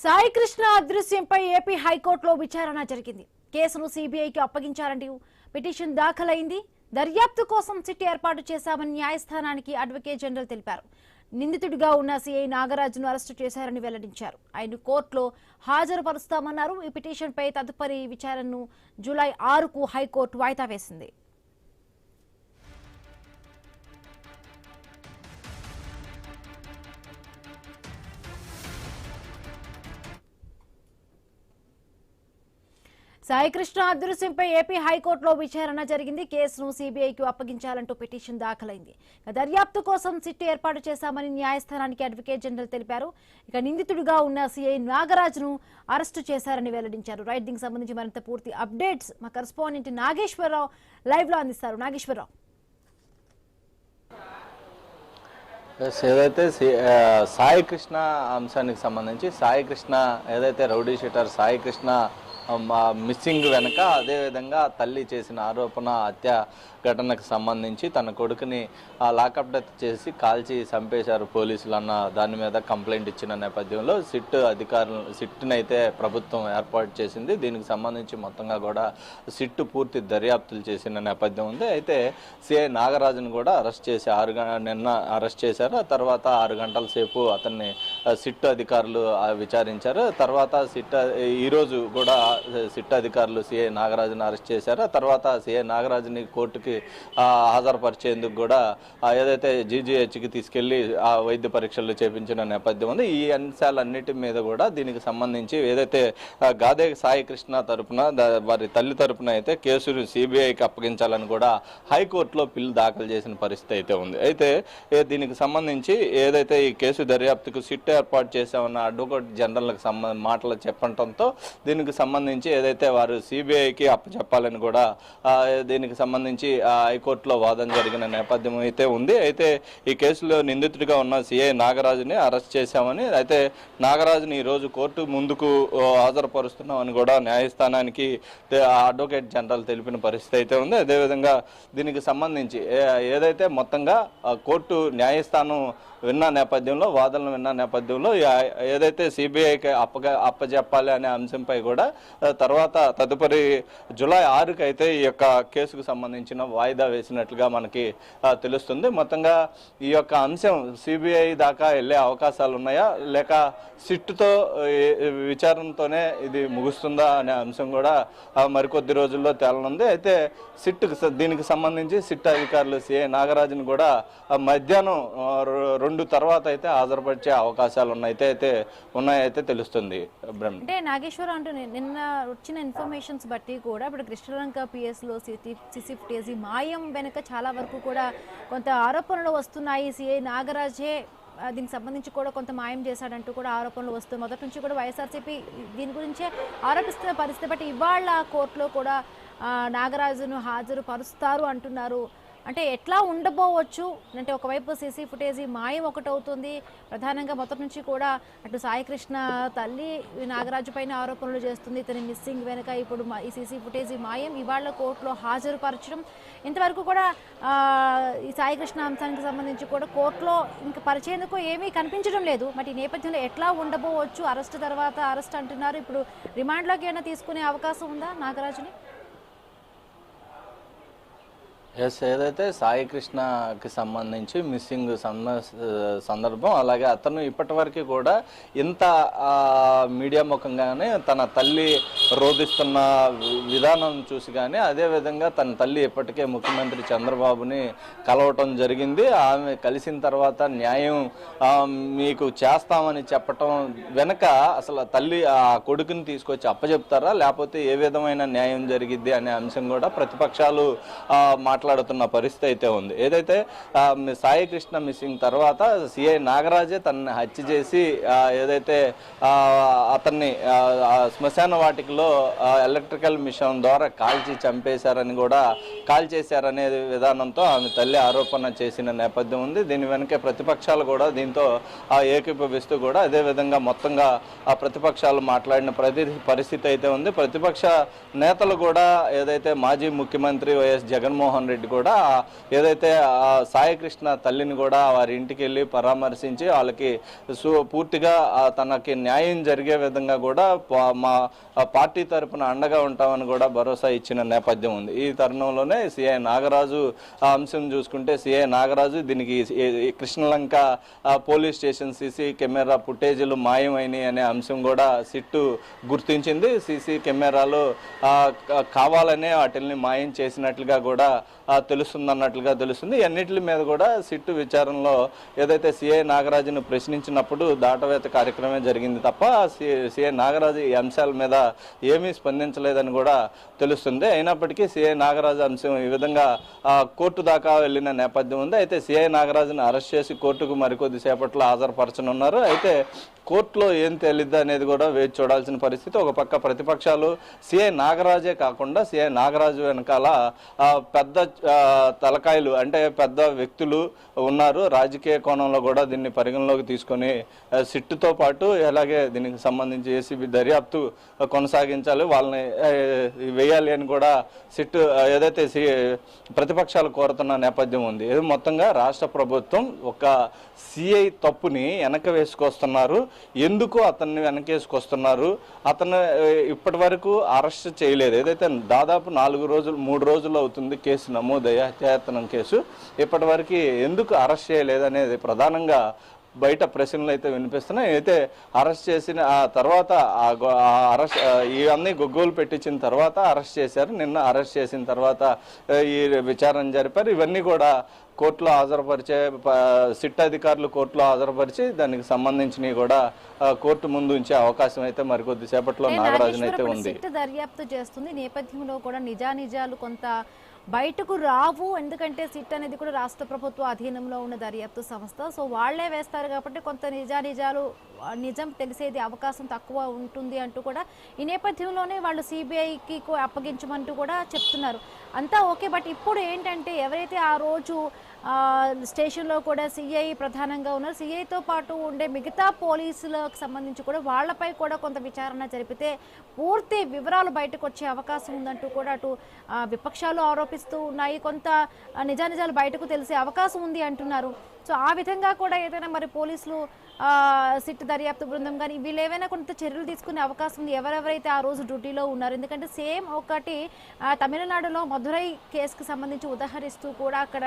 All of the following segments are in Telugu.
సాయి కృష్ణ అదృశ్యంపై ఏపీ హైకోర్టులో విచారణ జరిగింది. కేసును సీబీఐకి అప్పగించాలంటూ పిటిషన్ దాఖలైంది. దర్యాప్తు కోసం సిట్ ఏర్పాటు చేశామని న్యాయస్థానానికి అడ్వకేట్ జనరల్ తెలిపారు. నిందితుడిగా ఉన్న సీఐ నాగరాజును అరెస్టు చేశారని వెల్లడించారు. ఆయన కోర్టులో హాజరుపరుస్తామన్నారు. ఈ పిటిషన్పై తదుపరి విచారణను జూలై 6కు హైకోర్టు వాయిదా వేసింది. సాయి కృష్ణ అదృశ్యంపై ఏపీ హైకోర్టులో విచారణ జరిగింది. కేసును సీబీఐకి అప్పగించాలంటూ పిటిషన్ దాఖలైంది. దర్యాప్తు కోసం సిట్ ఏర్పాటు చేశామని న్యాయస్థానానికి అడ్వకేట్ జనరల్ తెలిపారు. ఇక నిందితుడిగా ఉన్న సీఐ నాగరాజును అరెస్టు చేశారని వెల్లడించారు. రైట్ దీనికి సంబంధించి మరింత పూర్తి అప్డేట్స్ మా కరెస్పాండెంట్ నాగేశ్వరరావు లైవ్ లో అందిస్తారు. నాగేశ్వరరావు, ఏదైతే సాయి కృష్ణ అంశానికి సంబంధించి సాయి కృష్ణ ఏదైతే rowdy sheeter Sai Krishna missing వెనక అదేవిధంగా తల్లి చేసిన ఆరోపణ హత్య ఘటనకు సంబంధించి తన కొడుకుని లాకప్ డెత్ చేసి కాల్చి చంపేశారు పోలీసులు అన్న దాని మీద కంప్లైంట్ ఇచ్చిన నేపథ్యంలో సిట్ని అయితే ప్రభుత్వం ఏర్పాటు చేసింది. దీనికి సంబంధించి మొత్తంగా కూడా సిట్ పూర్తి దర్యాప్తులు చేసిన నేపథ్యం ఉంది. అయితే సిఐ నాగరాజును కూడా అరెస్ట్ చేసి నిన్న అరెస్ట్ చేశారు. ఆ తర్వాత 6 గంటల సేపు అతన్ని సిట్ అధికారులు విచారించారు. తర్వాత ఈరోజు కూడా సిట్ అధికారులు సిఐ నాగరాజును అరెస్ట్ చేశారు. ఆ తర్వాత సిఐ నాగరాజుని కోర్టుకి హాజరుపరిచేందుకు కూడా ఏదైతే జీజీహెచ్కి తీసుకెళ్లి ఆ వైద్య పరీక్షలు చేపించిన నేపథ్యం ఉంది. ఈ అంశాలన్నిటి మీద కూడా దీనికి సంబంధించి ఏదైతే గాదే సాయి కృష్ణ తరపున వారి తల్లి తరపున అయితే కేసును సిబిఐకి అప్పగించాలని కూడా హైకోర్టులో పిల్లు దాఖలు చేసిన పరిస్థితి అయితే ఉంది. అయితే దీనికి సంబంధించి ఏదైతే ఈ కేసు దర్యాప్తుకు సిట్ ఏర్పాటు చేశామన్న అడ్వకేట్ జనరల్కి మాటలు చెప్పడంతో దీనికి సంబంధించి ఏదైతే వారు సిబిఐకి అప్పచెప్పాలని కూడా దీనికి సంబంధించి హైకోర్టులో వాదన జరిగిన నేపథ్యం అయితే ఉంది. అయితే ఈ కేసులో నిందితుడిగా ఉన్న సిఐ నాగరాజుని అరెస్ట్ చేశామని, అయితే నాగరాజుని ఈరోజు కోర్టు ముందుకు హాజరుపరుస్తున్నామని కూడా న్యాయస్థానానికి అడ్వకేట్ జనరల్ తెలిపిన పరిస్థితి అయితే ఉంది. అదేవిధంగా దీనికి సంబంధించి ఏదైతే మొత్తంగా కోర్టు న్యాయస్థానం విన్న నేపథ్యంలో వాదనలు విన్న నేపథ్యంలో ఏదైతే సిబిఐకి అప్పచెప్పాలి అనే అంశంపై కూడా తర్వాత తదుపరి జూలై 6కి అయితే ఈ యొక్క కేసుకు సంబంధించిన వాయిదా వేసినట్లుగా మనకి తెలుస్తుంది. మొత్తంగా ఈ యొక్క అంశం సిబిఐ దాకా వెళ్ళే అవకాశాలు ఉన్నాయా లేక సిట్తో విచారణతోనే ఇది ముగుస్తుందా అనే అంశం కూడా మరికొద్ది రోజుల్లో తేలనుంది. అయితే దీనికి సంబంధించి సిట్ అధికారులు సిఐ నాగరాజును కూడా మధ్యాహ్నం 2 తర్వాత అయితే హాజరుపరిచే అవకాశాలు ఉన్నాయైతే తెలుస్తుంది. అంటే నాగేశ్వరం అంటూ నిన్న వచ్చిన ఇన్ఫర్మేషన్స్ బట్టి కూడా ఇప్పుడు కృష్ణలంక పిఎస్ లో సిసి ఫుటేజీ మాయం వెనుక చాలా వరకు కూడా కొంత ఆరోపణలు వస్తున్నాయి. సిఐ నాగరాజే దీనికి సంబంధించి కూడా కొంత మాయం చేశాడంటూ కూడా ఆరోపణలు వస్తున్నాయి. మొదటి నుంచి కూడా వైఎస్ఆర్సీపీ దీని గురించే ఆరోపిస్తున్న పరిస్థితి. బట్ ఇవాళ కోర్టులో కూడా నాగరాజును హాజరు పరుస్తారు అంటున్నారు. అంటే ఎట్లా ఉండబోవచ్చు అంటే ఒకవైపు సీసీ ఫుటేజీ మాయం ఒకటవుతుంది. ప్రధానంగా మొదటి నుంచి కూడా అటు సాయి కృష్ణ తల్లి నాగరాజు పైన ఆరోపణలు చేస్తుంది. ఇతని మిస్సింగ్ వెనుక ఇప్పుడు ఈ సీసీ ఫుటేజీ మాయం ఇవాళ కోర్టులో హాజరుపరచడం. ఇంతవరకు కూడా ఈ సాయి కృష్ణ అంశానికి సంబంధించి కూడా కోర్టులో ఇంకా పరిచేందుకు ఏమీ కనిపించడం లేదు. మరి ఈ నేపథ్యంలో ఎట్లా ఉండబోవచ్చు? అరెస్ట్ తర్వాత అరెస్ట్ అంటున్నారు. ఇప్పుడు రిమాండ్లోకి ఏమైనా తీసుకునే అవకాశం ఉందా నాగరాజుని? ఏదైతే సాయి కృష్ణకి సంబంధించి మిస్సింగ్ సందర్భం, అలాగే అతను ఇప్పటి వరకు కూడా ఇంత మీడియా ముఖంగానే తన తల్లి రోధిస్తున్న విధానం చూసి కానీ అదేవిధంగా తన తల్లి ఇప్పటికే ముఖ్యమంత్రి చంద్రబాబుని కలవటం జరిగింది. ఆమె కలిసిన తర్వాత న్యాయం మీకు చేస్తామని చెప్పటం వెనక అసలు తల్లి ఆ కొడుకుని తీసుకొచ్చి అప్పచెప్తారా లేకపోతే ఏ విధమైన న్యాయం జరిగిద్ది అనే అంశం కూడా ప్రతిపక్షాలు మాట్లాడుతున్న పరిస్థితి అయితే ఉంది. ఏదైతే సాయి కృష్ణ మిస్సింగ్ తర్వాత సిఐ నాగరాజే తనని హత్య చేసి ఏదైతే అతన్ని శ్మశాన వాటికలో హాస్పిటల్లో ఎలక్ట్రికల్ మిషన్ ద్వారా కాల్చేశారనే విధానంతో ఆమె తల్లి ఆరోపణ చేసిన నేపథ్యం ఉంది. దీని వెనకే ప్రతిపక్షాలు కూడా దీంతో ఏకీభవిస్తూ కూడా అదేవిధంగా మొత్తంగా ఆ ప్రతిపక్షాలు మాట్లాడిన పరిస్థితి అయితే ఉంది. ప్రతిపక్ష నేతలు కూడా ఏదైతే మాజీ ముఖ్యమంత్రి వైఎస్ జగన్మోహన్ రెడ్డి కూడా ఏదైతే సాయికృష్ణ తల్లిని కూడా వారి ఇంటికి వెళ్ళి పరామర్శించి వాళ్ళకి పూర్తిగా తనకి న్యాయం జరిగే విధంగా కూడా మా పార్టీ తరపున అండగా ఉంటామని కూడా భరోసా ఇచ్చిన నేపథ్యం ఉంది. ఈ తరుణంలోనే సిఐ నాగరాజు అంశం చూసుకుంటే సిఐ నాగరాజు దీనికి Krishnalanka police station CC camera ఫుటేజీలు మాయమైనాయి అనే అంశం కూడా సిట్టు గుర్తించింది. సీసీ కెమెరాలు కావాలనే వాటిని మాయం చేసినట్లుగా కూడా తెలుస్తుంది. అన్నిటి మీద కూడా సిట్టు విచారణలో ఏదైతే సిఐ నాగరాజును ప్రశ్నించినప్పుడు దాటవేత కార్యక్రమమే జరిగింది తప్ప సిఐ నాగరాజు ఈ అంశాల మీద ఏమీ స్పందించలేదని కూడా తెలుస్తుంది. అయినప్పటికీ సిఐ నాగరాజు అంశం ఈ విధంగా కోర్టు దాకా వెళ్ళిన నేపథ్యం ఉంది. అయితే సిఐ నాగరాజును అరెస్ట్ చేసి కోర్టుకు మరికొద్ది సేపట్లో హాజరుపరచనున్నారు. అయితే కోర్టులో ఏం తేలిద్దా అనేది కూడా వేచి చూడాల్సిన పరిస్థితి. ఒక పక్క ప్రతిపక్షాలు సిఐ నాగరాజే కాకుండా సిఐ నాగరాజు వెనకాల పెద్ద తలకాయలు అంటే పెద్ద వ్యక్తులు ఉన్నారు. రాజకీయ కోణంలో కూడా దీన్ని పరిగణలోకి తీసుకొని సిట్టుతో పాటు అలాగే దీనికి సంబంధించి ఏసీబీ దర్యాప్తు కొనసాగించాలి, వాళ్ళని వేయాలి అని కూడా సిట్టు ఏదైతే ప్రతిపక్షాలు కోరుతున్న నేపథ్యం ఉంది. ఇది మొత్తంగా రాష్ట్ర ప్రభుత్వం ఒక సిఐ తప్పుని వెనక వేసుకొస్తున్నారు. ఎందుకు అతన్ని వెనకేసుకొస్తున్నారు? అతను ఇప్పటి వరకు అరెస్ట్ చేయలేదు. ఏదైతే దాదాపు 3 రోజులు అవుతుంది కేసు నమోదయ్యే హత్యాయత్నం కేసు. ఇప్పటి వరకు ఎందుకు అరెస్ట్ చేయలేదు అనేది ప్రధానంగా బయట ప్రశ్నలు అయితే వినిపిస్తున్నాయి. అయితే అరెస్ట్ చేసిన ఆ తర్వాత అరెస్ట్ ఇవన్నీ గొగ్గోలు పెట్టించిన తర్వాత అరెస్ట్ చేశారు. నిన్న అరెస్ట్ చేసిన తర్వాత ఈ విచారణ జరిపారు. ఇవన్నీ కూడా కోర్టులో హాజరుపరిచే సిట్ అధికారులు కోర్టులో హాజరుపరిచి దానికి సంబంధించినవి కూడా కోర్టు ముందు ఉంచే అవకాశం అయితే మరికొద్ది సేపట్లో నాగరాజున అయితే ఉంది. దర్యాప్తు చేస్తుంది నేపథ్యంలో కూడా నిజానిజాలు కొంత బయటకు రావు. ఎందుకంటే సిట్ అనేది కూడా రాష్ట్ర ప్రభుత్వ అధీనంలో ఉన్న దర్యాప్తు సంస్థ. సో వాళ్లే వేస్తారు కాబట్టి కొంత నిజానిజాలు నిజం తెలిసేది అవకాశం తక్కువ ఉంటుంది అంటూ కూడా ఈ నేపథ్యంలోనే వాళ్ళు సిబిఐకి అప్పగించమంటూ కూడా చెప్తున్నారు. అంతా ఓకే. బట్ ఇప్పుడు ఏంటంటే ఎవరైతే ఆ రోజు స్టేషన్లో కూడా సిఐ ప్రధానంగా ఉన్నారు, సిఐతో పాటు ఉండే మిగతా పోలీసులకు సంబంధించి కూడా వాళ్ళపై కూడా కొంత విచారణ జరిపితే పూర్తి వివరాలు బయటకు వచ్చే అవకాశం ఉందంటూ కూడా అటు విపక్షాలు ఆరోపిస్తూ ఉన్నాయి. కొంత నిజానిజాలు బయటకు తెలిసే అవకాశం ఉంది అంటున్నారు. సో ఆ విధంగా కూడా ఏదైనా మరి పోలీసులు సిట్ దర్యాప్తు బృందం కానీ వీళ్ళు ఏవైనా కొంత చర్యలు తీసుకునే అవకాశం ఉంది ఎవరెవరైతే ఆ రోజు డ్యూటీలో ఉన్నారు. ఎందుకంటే సేమ్ ఒకటి తమిళనాడులో మధురై కేసుకు సంబంధించి ఉదాహరిస్తూ కూడా అక్కడ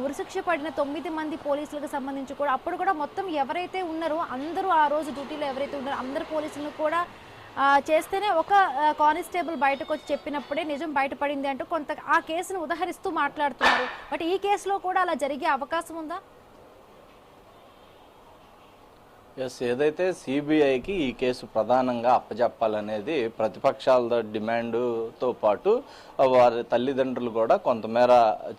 ఉరిశిక్ష పడిన 9 మంది పోలీసులకు సంబంధించి కూడా అప్పుడు కూడా మొత్తం ఎవరైతే ఉన్నారో అందరూ ఆ రోజు డ్యూటీలో ఎవరైతే ఉన్నారో అందరు పోలీసులను కూడా చేస్తేనే ఒక కానిస్టేబుల్ బయటకు వచ్చి చెప్పినప్పుడే నిజం బయటపడింది అంటూ కొంత ఆ కేసును ఉదాహరిస్తూ మాట్లాడుతున్నారు. బట్ ఈ కేసులో కూడా అలా జరిగే అవకాశం ఉందా? ఏదైతే సిబిఐకి ఈ కేసు ప్రధానంగా అప్పచెప్పాలనేది ప్రతిపక్షాల డిమాండ్తో పాటు వారి తల్లిదండ్రులు కూడా కొంతమేర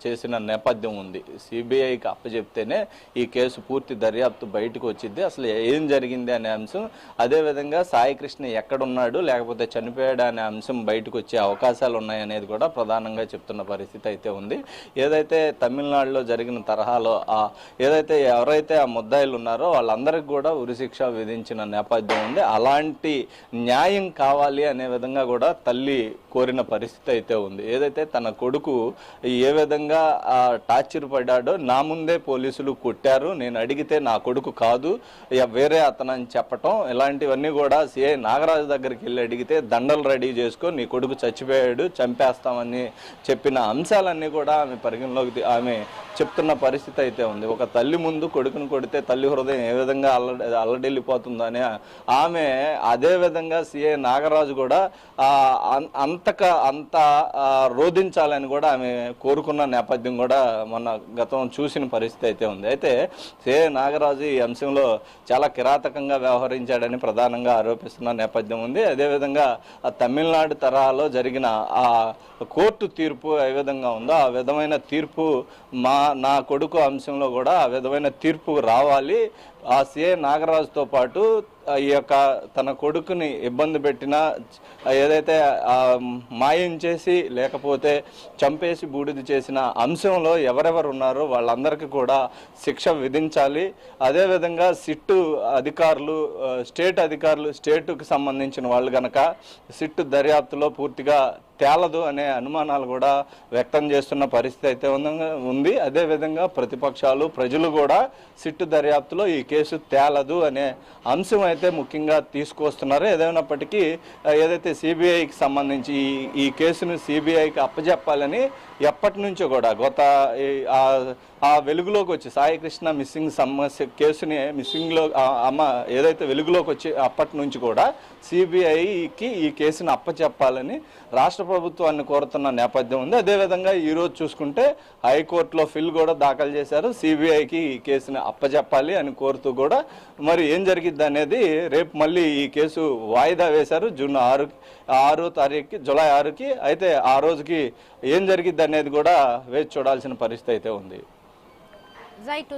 చేసిన నేపథ్యం ఉంది. సిబిఐకి అప్పచెప్తేనే ఈ కేసు పూర్తి దర్యాప్తు బయటకు వచ్చింది, అసలు ఏం జరిగింది అనే అంశం, అదేవిధంగా సాయికృష్ణ ఎక్కడున్నాడు లేకపోతే చనిపోయాడు అనే అంశం బయటకు వచ్చే అవకాశాలు ఉన్నాయనేది కూడా ప్రధానంగా చెప్తున్న పరిస్థితి అయితే ఉంది. ఏదైతే తమిళనాడులో జరిగిన తరహాలో ఏదైతే ఎవరైతే ఆ ముద్దాయిలు ఉన్నారో వాళ్ళందరికీ కూడా ఉరిశిక్ష విధించిన నేపథ్యం ఉంది. అలాంటి న్యాయం కావాలి అనే విధంగా కూడా తల్లి కోరిన పరిస్థితి అయితే ఉంది. ఏదైతే తన కొడుకు ఏ విధంగా టార్చర్ పడ్డాడో, నా ముందే పోలీసులు కొట్టారు, నేను అడిగితే నా కొడుకు కాదు వేరే అతనని చెప్పటం, ఇలాంటివన్నీ కూడా సిఐ నాగరాజు దగ్గరికి వెళ్ళి అడిగితే దండలు రెడీ చేసుకో, నీ కొడుకు చచ్చిపోయాడు, చంపేస్తామని చెప్పిన అంశాలన్నీ కూడా ఆమె పరిగణలోకి ఆమె చెప్తున్న పరిస్థితి అయితే ఉంది. ఒక తల్లి ముందు కొడుకును కొడితే తల్లి హృదయం ఏ విధంగా అల్లడిల్లిపోతుందని ఆమె అదే విధంగా సిఐ నాగరాజు కూడా అంత రోధించాలని కూడా ఆమె కోరుకున్న నేపథ్యం కూడా మొన్న గతం చూసిన పరిస్థితి అయితే ఉంది. అయితే సిఐ నాగరాజు ఈ అంశంలో చాలా కిరాతకంగా వ్యవహరించాడని ప్రధానంగా ఆరోపిస్తున్న నేపథ్యం ఉంది. అదేవిధంగా తమిళనాడు తరహాలో జరిగిన ఆ కోర్టు తీర్పు ఏ విధంగా ఉందో ఆ విధమైన తీర్పు నా కొడుకు అంశంలో కూడా ఆ విధమైన తీర్పు రావాలి. ఆ సిఐ నాగరాజుతో పాటు ఈ యొక్క తన కొడుకుని ఇబ్బంది పెట్టినా ఏదైతే మాయం చేసి లేకపోతే చంపేసి బూడిద చేసిన అంశంలో ఎవరెవరు ఉన్నారో వాళ్ళందరికీ కూడా శిక్ష విధించాలి. అదేవిధంగా సిట్టు అధికారులు, స్టేట్ అధికారులు, స్టేటుకు సంబంధించిన వాళ్ళు కనుక సిట్టు దర్యాప్తులో పూర్తిగా తేలదు అనే అనుమానాలు కూడా వ్యక్తం చేస్తున్న పరిస్థితి అయితే ఉంది. అదేవిధంగా ప్రతిపక్షాలు, ప్రజలు కూడా సిట్టు దర్యాప్తులో ఈ కేసు తేలదు అనే అంశం అయితే ముఖ్యంగా తీసుకొస్తున్నారు. ఏదైనప్పటికీ ఏదైతే సిబిఐకి సంబంధించి ఈ కేసును సిబిఐకి అప్పజెప్పాలని ఎప్పటి నుంచో కూడా ఆ వెలుగులోకి వచ్చి సాయికృష్ణ మిస్సింగ్ సమస్య కేసుని మిస్సింగ్లో అమ్మ ఏదైతే వెలుగులోకి వచ్చి అప్పటి నుంచి కూడా సిబిఐకి ఈ కేసును అప్పచెప్పాలని రాష్ట్ర ప్రభుత్వాన్ని కోరుతున్న నేపథ్యం ఉంది. అదేవిధంగా ఈరోజు చూసుకుంటే హైకోర్టులో ఫిల్ కూడా దాఖలు చేశారు. సిబిఐకి ఈ కేసుని అప్పచెప్పాలి అని కోరుతూ కూడా మరి ఏం జరిగిద్ది అనేది రేపు మళ్ళీ ఈ కేసు వాయిదా వేశారు జూన్ 6వ తారీఖుకి, జూలై 6కి. అయితే ఆ రోజుకి ఏం జరిగిద్ది అనేది కూడా వేచి చూడాల్సిన పరిస్థితి అయితే ఉంది. రైట్.